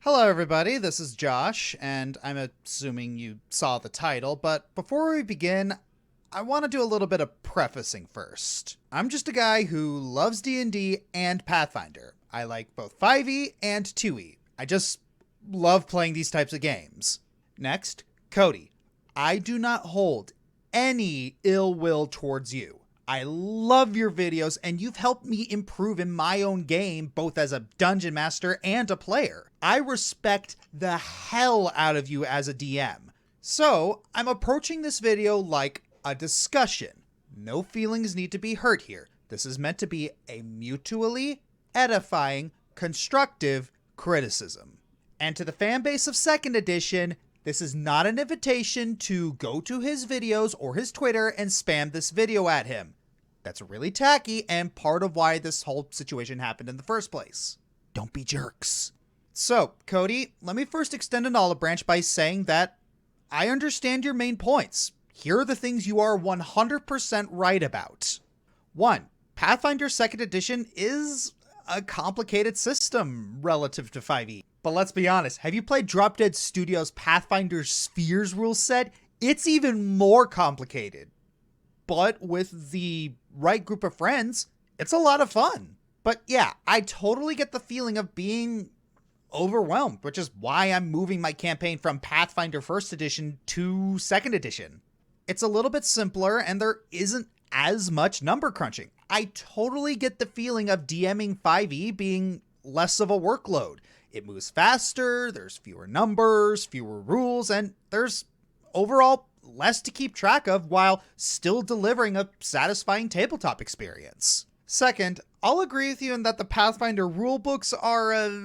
Hello everybody, this is Josh, and I'm assuming you saw the title, but before we begin, I want to do a little bit of prefacing first. I'm just a guy who loves D&D and Pathfinder. I like both 5e and 2e. I just love playing these types of games. Next, Cody. I do not hold any ill will towards you. I love your videos, and you've helped me improve in my own game, both as a dungeon master and a player. I respect the hell out of you as a DM. So, I'm approaching this video like a discussion. No feelings need to be hurt here. This is meant to be a mutually edifying, constructive criticism. And to the fan base of 2nd edition, this is not an invitation to go to his videos or his Twitter and spam this video at him. That's really tacky and part of why this whole situation happened in the first place. Don't be jerks. So, Cody, let me first extend an olive branch by saying that I understand your main points. Here are the things you are 100% right about. 1. Pathfinder 2nd edition is a complicated system relative to 5e. But let's be honest, have you played Drop Dead Studios' Pathfinder Spheres rule set? It's even more complicated. But with the right group of friends, it's a lot of fun. But yeah, I totally get the feeling of being overwhelmed, which is why I'm moving my campaign from Pathfinder 1st edition to 2nd edition. It's a little bit simpler and there isn't as much number crunching. I totally get the feeling of DMing 5e being less of a workload. It moves faster, there's fewer numbers, fewer rules, and there's overall less to keep track of while still delivering a satisfying tabletop experience. Second, I'll agree with you in that the Pathfinder rulebooks are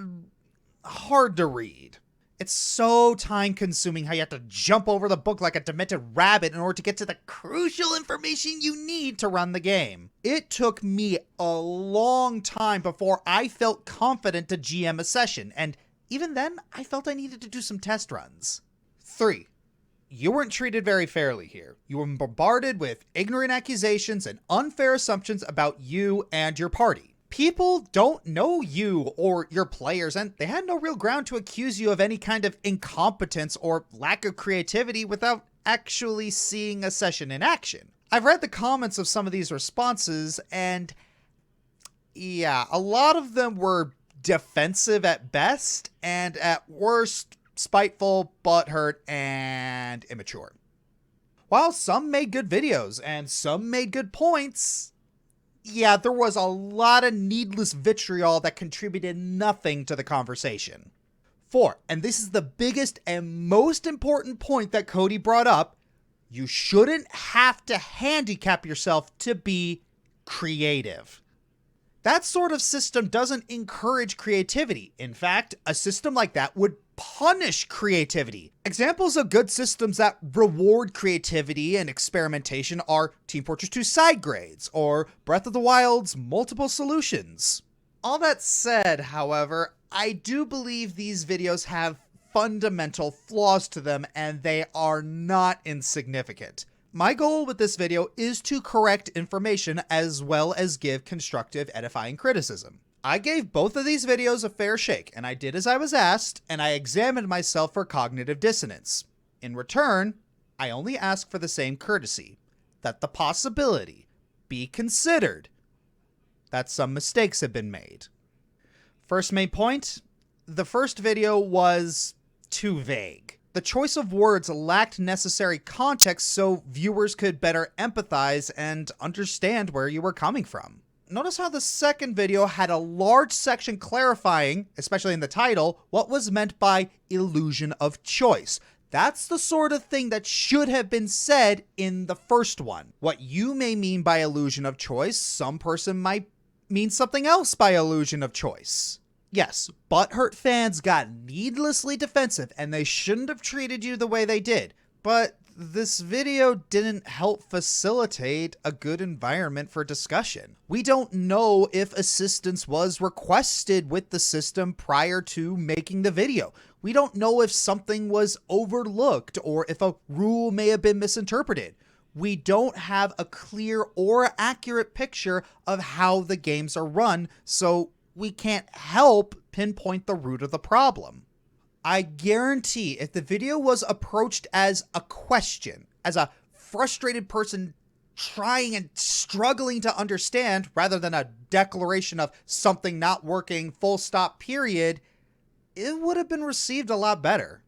hard to read. It's so time-consuming how you have to jump over the book like a demented rabbit in order to get to the crucial information you need to run the game. It took me a long time before I felt confident to GM a session, and even then, I felt I needed to do some test runs. 3. You weren't treated very fairly here. You were bombarded with ignorant accusations and unfair assumptions about you and your party. People don't know you or your players, and they had no real ground to accuse you of any kind of incompetence or lack of creativity without actually seeing a session in action. I've read the comments of some of these responses, and yeah, a lot of them were defensive at best, and at worst, spiteful, butthurt, and immature. While some made good videos and some made good points, yeah, there was a lot of needless vitriol that contributed nothing to the conversation. 4, and this is the biggest and most important point that Cody brought up, you shouldn't have to handicap yourself to be creative. That sort of system doesn't encourage creativity. In fact, a system like that would punish creativity. Examples of good systems that reward creativity and experimentation are Team Fortress 2 side grades or Breath of the Wild's multiple solutions. All that said, however, I do believe these videos have fundamental flaws to them and they are not insignificant. My goal with this video is to correct information as well as give constructive, edifying criticism. I gave both of these videos a fair shake, and I did as I was asked, and I examined myself for cognitive dissonance. In return, I only ask for the same courtesy, that the possibility be considered that some mistakes have been made. First main point, the first video was too vague. The choice of words lacked necessary context so viewers could better empathize and understand where you were coming from. Notice how the second video had a large section clarifying, especially in the title, what was meant by illusion of choice. That's the sort of thing that should have been said in the first one. What you may mean by illusion of choice, some person might mean something else by illusion of choice. Yes, butthurt fans got needlessly defensive and they shouldn't have treated you the way they did, but this video didn't help facilitate a good environment for discussion. We don't know if assistance was requested with the system prior to making the video. We don't know if something was overlooked or if a rule may have been misinterpreted. We don't have a clear or accurate picture of how the games are run, so we can't help pinpoint the root of the problem. I guarantee if the video was approached as a question, as a frustrated person trying and struggling to understand rather than a declaration of something not working, full stop, period, it would have been received a lot better.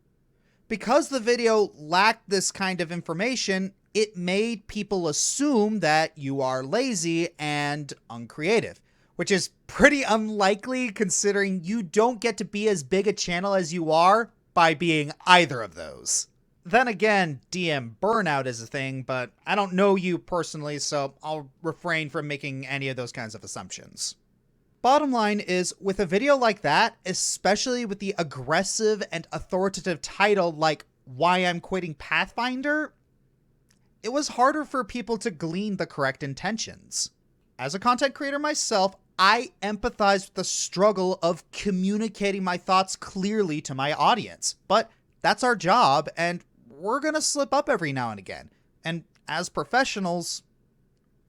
Because the video lacked this kind of information, it made people assume that you are lazy and uncreative, which is pretty unlikely considering you don't get to be as big a channel as you are by being either of those. Then again, DM burnout is a thing, but I don't know you personally, so I'll refrain from making any of those kinds of assumptions. Bottom line is, with a video like that, especially with the aggressive and authoritative title like Why I'm Quitting Pathfinder, it was harder for people to glean the correct intentions. As a content creator myself, I empathize with the struggle of communicating my thoughts clearly to my audience, but that's our job, and we're gonna slip up every now and again. And as professionals,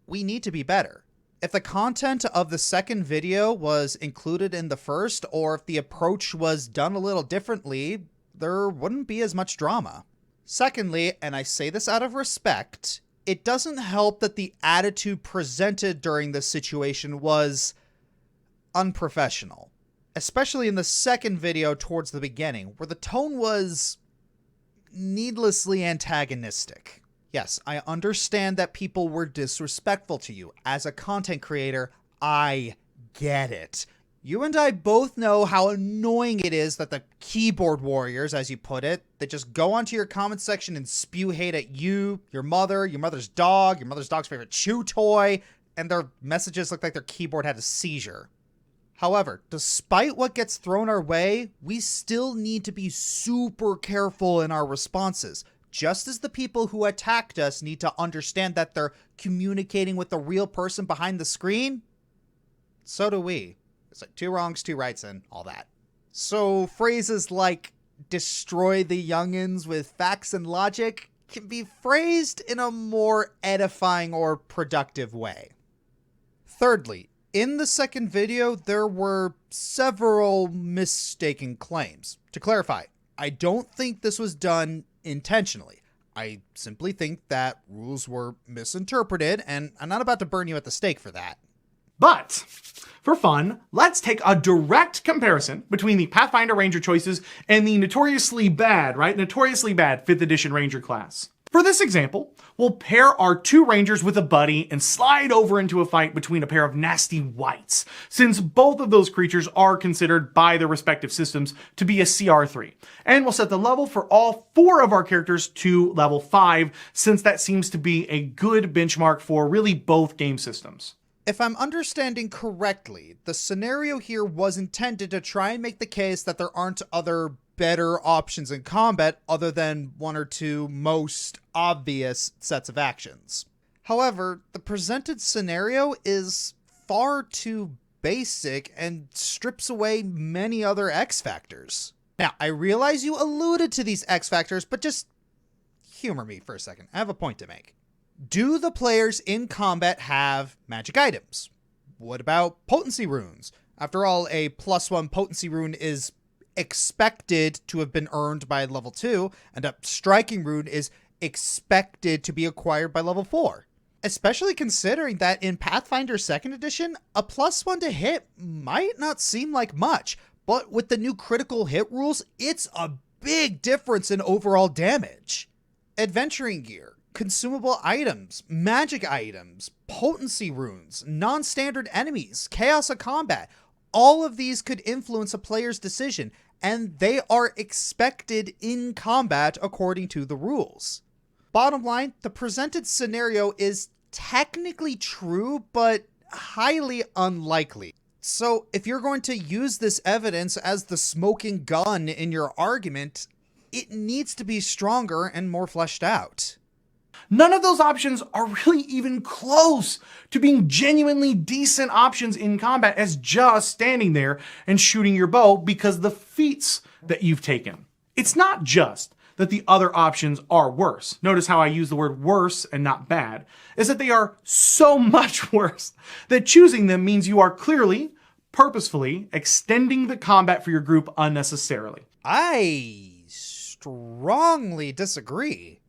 we need to be better. If the content of the second video was included in the first, or if the approach was done a little differently, there wouldn't be as much drama. Secondly, and I say this out of respect, it doesn't help that the attitude presented during this situation was unprofessional. Especially in the second video towards the beginning, where the tone was needlessly antagonistic. Yes, I understand that people were disrespectful to you. As a content creator, I get it. You and I both know how annoying it is that the keyboard warriors, as you put it, they just go onto your comment section and spew hate at you, your mother's dog, your mother's dog's favorite chew toy, and their messages look like their keyboard had a seizure. However, despite what gets thrown our way, we still need to be super careful in our responses. Just as the people who attacked us need to understand that they're communicating with the real person behind the screen, so do we. It's like 2 wrongs, 2 rights, and all that. So phrases like destroy the youngins with facts and logic can be phrased in a more edifying or productive way. Thirdly, in the second video, there were several mistaken claims. To clarify, I don't think this was done intentionally. I simply think that rules were misinterpreted, and I'm not about to burn you at the stake for that. But, for fun, let's take a direct comparison between the Pathfinder Ranger choices and the notoriously bad 5th edition Ranger class. For this example, we'll pair our 2 Rangers with a buddy and slide over into a fight between a pair of nasty wights, since both of those creatures are considered by their respective systems to be a CR3. And we'll set the level for all 4 of our characters to level 5, since that seems to be a good benchmark for really both game systems. If I'm understanding correctly, the scenario here was intended to try and make the case that there aren't other better options in combat other than 1 or 2 most obvious sets of actions. However, the presented scenario is far too basic and strips away many other X factors. Now, I realize you alluded to these X factors, but just humor me for a second. I have a point to make. Do the players in combat have magic items? What about potency runes? After all, a +1 potency rune is expected to have been earned by level 2, and a striking rune is expected to be acquired by level 4. Especially considering that in Pathfinder 2nd edition, a +1 to hit might not seem like much, but with the new critical hit rules, it's a big difference in overall damage. Adventuring gear, consumable items, magic items, potency runes, non-standard enemies, chaos of combat, all of these could influence a player's decision, and they are expected in combat according to the rules. Bottom line, the presented scenario is technically true, but highly unlikely. So if you're going to use this evidence as the smoking gun in your argument, it needs to be stronger and more fleshed out. None of those options are really even close to being genuinely decent options in combat as just standing there and shooting your bow because of the feats that you've taken. It's not just that the other options are worse. Notice how I use the word worse and not bad, is that they are so much worse that choosing them means you are clearly, purposefully extending the combat for your group unnecessarily. I strongly disagree.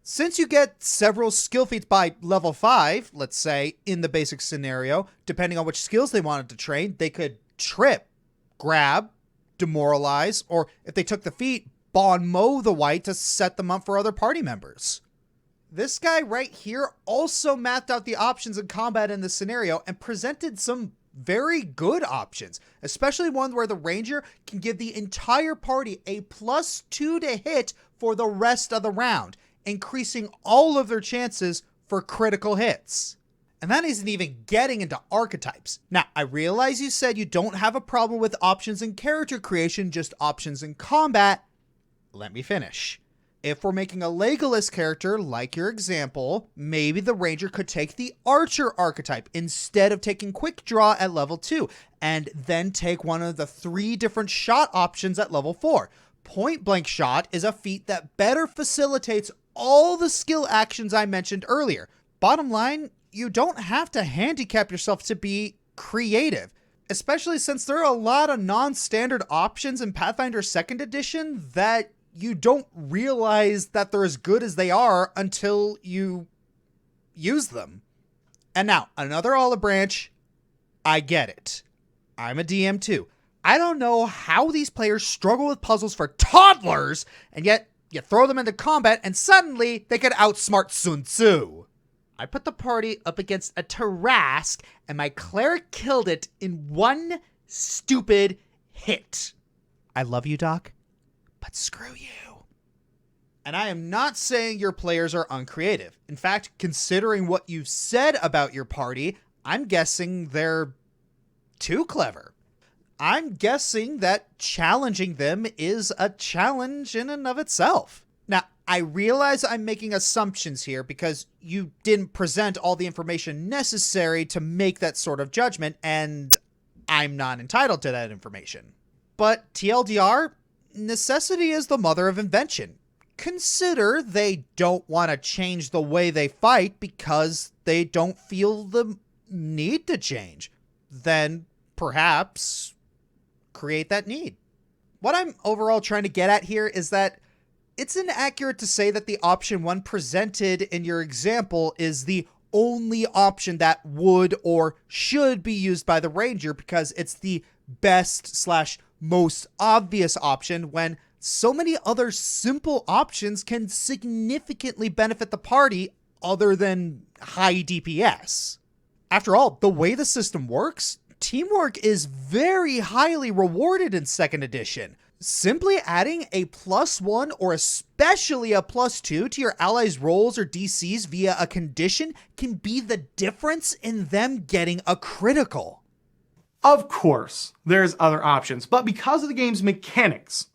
Since you get several skill feats by level 5, let's say, in the basic scenario, depending on which skills they wanted to train, they could trip, grab, demoralize, or if they took the feat, Bon Mo the White to set them up for other party members. This guy right here also mapped out the options in combat in this scenario and presented some very good options, especially one where the ranger can give the entire party a +2 to hit for the rest of the round, increasing all of their chances for critical hits. And that isn't even getting into archetypes. Now, I realize you said you don't have a problem with options in character creation, just options in combat. Let me finish. If we're making a Legolas character, like your example, maybe the ranger could take the archer archetype instead of taking quick draw at level 2, and then take one of the 3 different shot options at level 4. Point blank shot is a feat that better facilitates all the skill actions I mentioned earlier. Bottom line, you don't have to handicap yourself to be creative, especially since there are a lot of non-standard options in Pathfinder 2nd Edition that you don't realize that they're as good as they are until you use them. And now, another olive branch. I get it. I'm a DM too. I don't know how these players struggle with puzzles for toddlers, and yet you throw them into combat and suddenly they can outsmart Sun Tzu. I put the party up against a Tarask, and my cleric killed it in one stupid hit. I love you, Doc, but screw you. And I am not saying your players are uncreative. In fact, considering what you've said about your party, I'm guessing they're too clever. I'm guessing that challenging them is a challenge in and of itself. Now, I realize I'm making assumptions here because you didn't present all the information necessary to make that sort of judgment, and I'm not entitled to that information. But TLDR, necessity is the mother of invention. Consider they don't want to change the way they fight because they don't feel the need to change. Then perhaps create that need. What I'm overall trying to get at here is that it's inaccurate to say that the option 1 presented in your example is the only option that would or should be used by the ranger because it's the best/most obvious option when so many other simple options can significantly benefit the party other than high DPS. After all, the way the system works, teamwork is very highly rewarded in 2nd edition. Simply adding a +1 or especially a +2 to your allies' rolls or DCs via a condition can be the difference in them getting a critical. Of course, there's other options, but because of the game's mechanics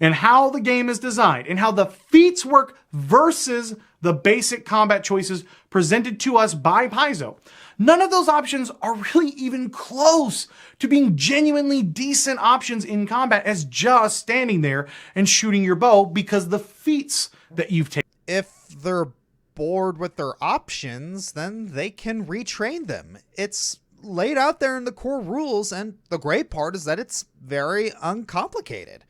and how the game is designed and how the feats work versus the basic combat choices presented to us by Paizo, none of those options are really even close to being genuinely decent options in combat as just standing there and shooting your bow because the feats that you've taken. If they're bored with their options, then they can retrain them. It's laid out there in the core rules, and the great part is that it's very uncomplicated.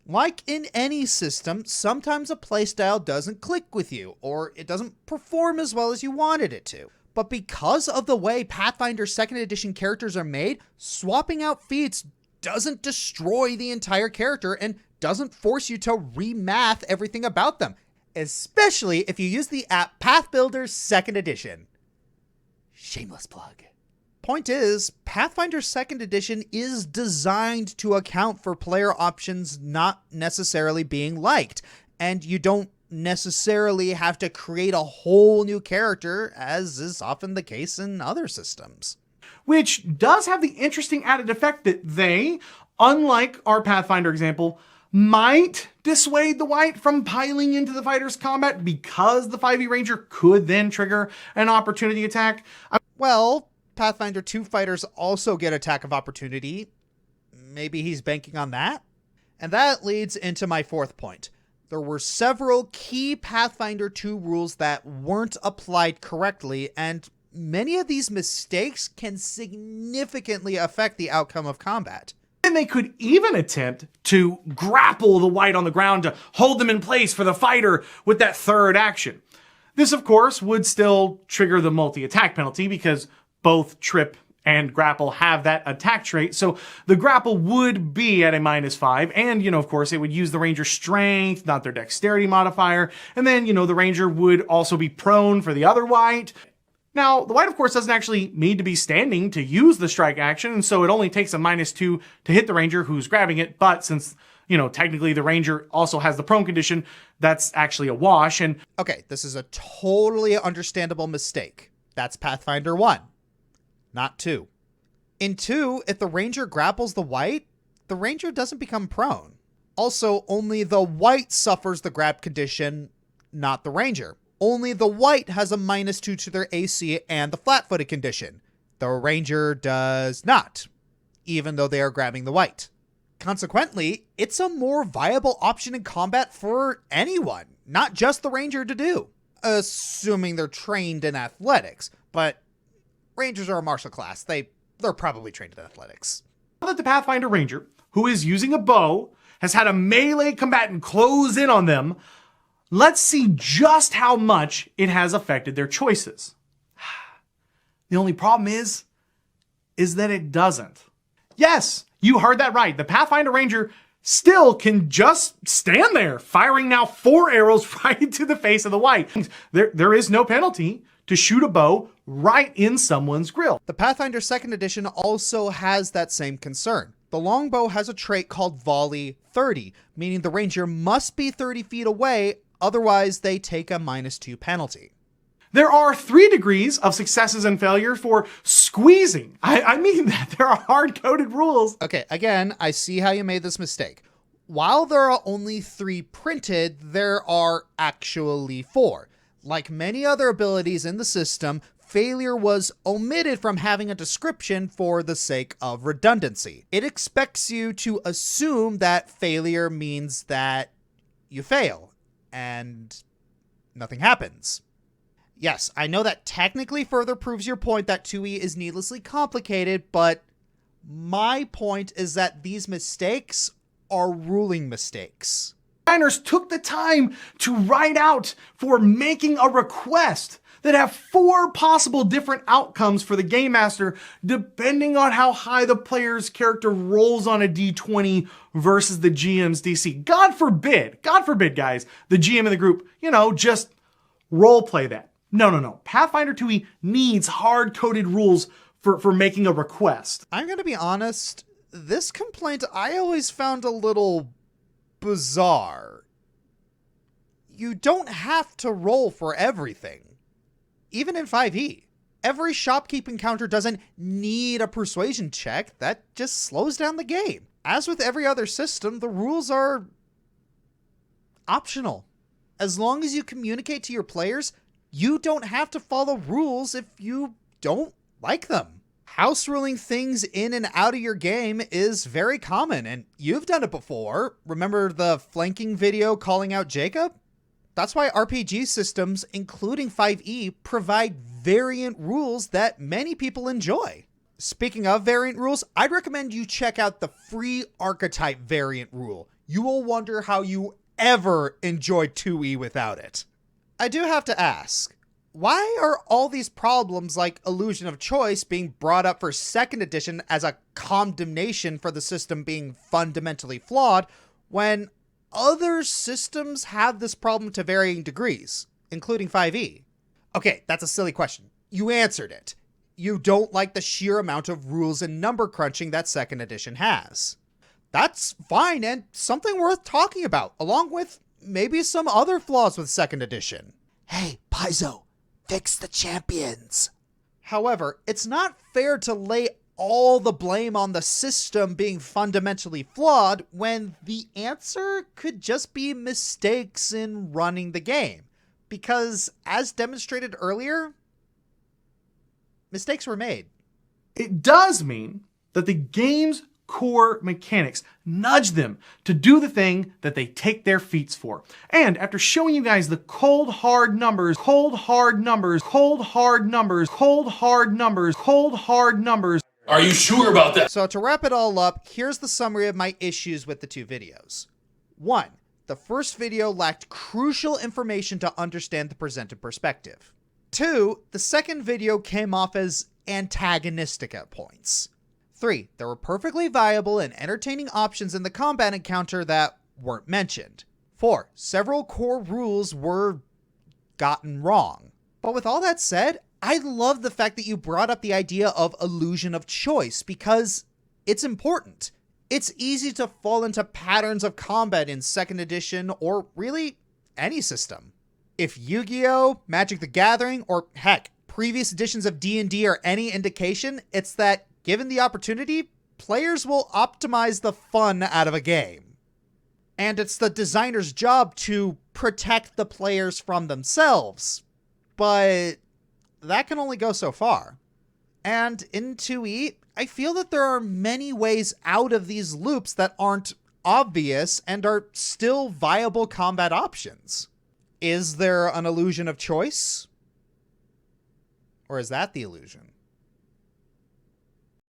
Like in any system, sometimes a playstyle doesn't click with you, or it doesn't perform as well as you wanted it to. But because of the way Pathfinder 2nd Edition characters are made, swapping out feats doesn't destroy the entire character and doesn't force you to remath everything about them, especially if you use the app Path Builder 2nd Edition. Shameless plug. Point is, Pathfinder 2nd Edition is designed to account for player options not necessarily being liked, and you don't necessarily have to create a whole new character, as is often the case in other systems. Which does have the interesting added effect that they, unlike our Pathfinder example, might dissuade the White from piling into the fighter's combat because the 5e Ranger could then trigger an opportunity attack. Well, Pathfinder 2 fighters also get attack of opportunity. Maybe he's banking on that? And that leads into my 4th point. There were several key Pathfinder 2 rules that weren't applied correctly, and many of these mistakes can significantly affect the outcome of combat. In And they could even attempt to grapple the white on the ground to hold them in place for the fighter with that third action. This, of course, would still trigger the multi-attack penalty because both trip and grapple have that attack trait. So the grapple would be at a -5. And, of course, it would use the ranger's strength, not their dexterity modifier. And then, the ranger would also be prone for the other white. Now, the white, of course, doesn't actually need to be standing to use the strike action. And so it only takes a -2 to hit the ranger who's grabbing it. But since, technically the ranger also has the prone condition, that's actually a wash. And okay, this is a totally understandable mistake. That's Pathfinder 1. Not 2. In 2, if the ranger grapples the white, the ranger doesn't become prone. Also, only the white suffers the grab condition, not the ranger. Only the white has a -2 to their AC and the flat-footed condition. The ranger does not, even though they are grabbing the white. Consequently, it's a more viable option in combat for anyone, not just the ranger to do. Assuming they're trained in athletics, but rangers are a martial class. They're probably trained in athletics. Now that the Pathfinder Ranger, who is using a bow, has had a melee combatant close in on them, let's see just how much it has affected their choices. The only problem is that it doesn't. Yes, you heard that right. The Pathfinder Ranger still can just stand there, firing now 4 arrows right into the face of the white. There is no penalty to shoot a bow right in someone's grill. The Pathfinder 2nd Edition also has that same concern. The longbow has a trait called Volley 30, meaning the ranger must be 30 feet away, otherwise they take a -2 penalty. There are 3 degrees of successes and failures for squeezing. I mean that. There are hard-coded rules. Okay, again, I see how you made this mistake. While there are only 3 printed, there are actually 4. Like many other abilities in the system, failure was omitted from having a description for the sake of redundancy. It expects you to assume that failure means that you fail, and nothing happens. Yes, I know that technically further proves your point that 2E is needlessly complicated, but my point is that these mistakes are ruling mistakes. Designers took the time to write out for making a request that have 4 possible different outcomes for the Game Master depending on how high the player's character rolls on a D20 versus the GM's DC. God forbid, guys, the GM of the group, just role play that. No. Pathfinder 2E needs hard-coded rules for making a request. I'm going to be honest, this complaint I always found a little bizarre. You don't have to roll for everything. Even in 5e, every shopkeep encounter doesn't need a persuasion check. That just slows down the game. As with every other system, the rules are optional. As long as you communicate to your players, you don't have to follow rules if you don't like them. House ruling things in and out of your game is very common, and you've done it before. Remember the flanking video calling out Jacob? That's why RPG systems, including 5e, provide variant rules that many people enjoy. Speaking of variant rules, I'd recommend you check out the free archetype variant rule. You will wonder how you ever enjoyed 2e without it. I do have to ask, why are all these problems like illusion of choice being brought up for 2nd edition as a condemnation for the system being fundamentally flawed when other systems have this problem to varying degrees, including 5e? Okay, that's a silly question. You answered it. You don't like the sheer amount of rules and number crunching that 2nd edition has. That's fine and something worth talking about, along with maybe some other flaws with 2nd edition. Hey, Paizo, fix the champions. However, it's not fair to lay all the blame on the system being fundamentally flawed when the answer could just be mistakes in running the game. Because, as demonstrated earlier, mistakes were made. It does mean that the game's core mechanics nudge them to do the thing that they take their feats for. And after showing you guys the cold hard numbers, Are you sure about that? So to wrap it all up, here's the summary of my issues with the two videos. 1. The first video lacked crucial information to understand the presented perspective. 2. The second video came off as antagonistic at points. 3. There were perfectly viable and entertaining options in the combat encounter that weren't mentioned. 4. Several core rules were gotten wrong. But with all that said, I love the fact that you brought up the idea of illusion of choice because it's important. It's easy to fall into patterns of combat in 2nd edition or really any system. If Yu-Gi-Oh!, Magic the Gathering, or heck, previous editions of D&D are any indication, it's that given the opportunity, players will optimize the fun out of a game. And it's the designer's job to protect the players from themselves. But that can only go so far. And in 2E, I feel that there are many ways out of these loops that aren't obvious and are still viable combat options. Is there an illusion of choice? Or is that the illusion?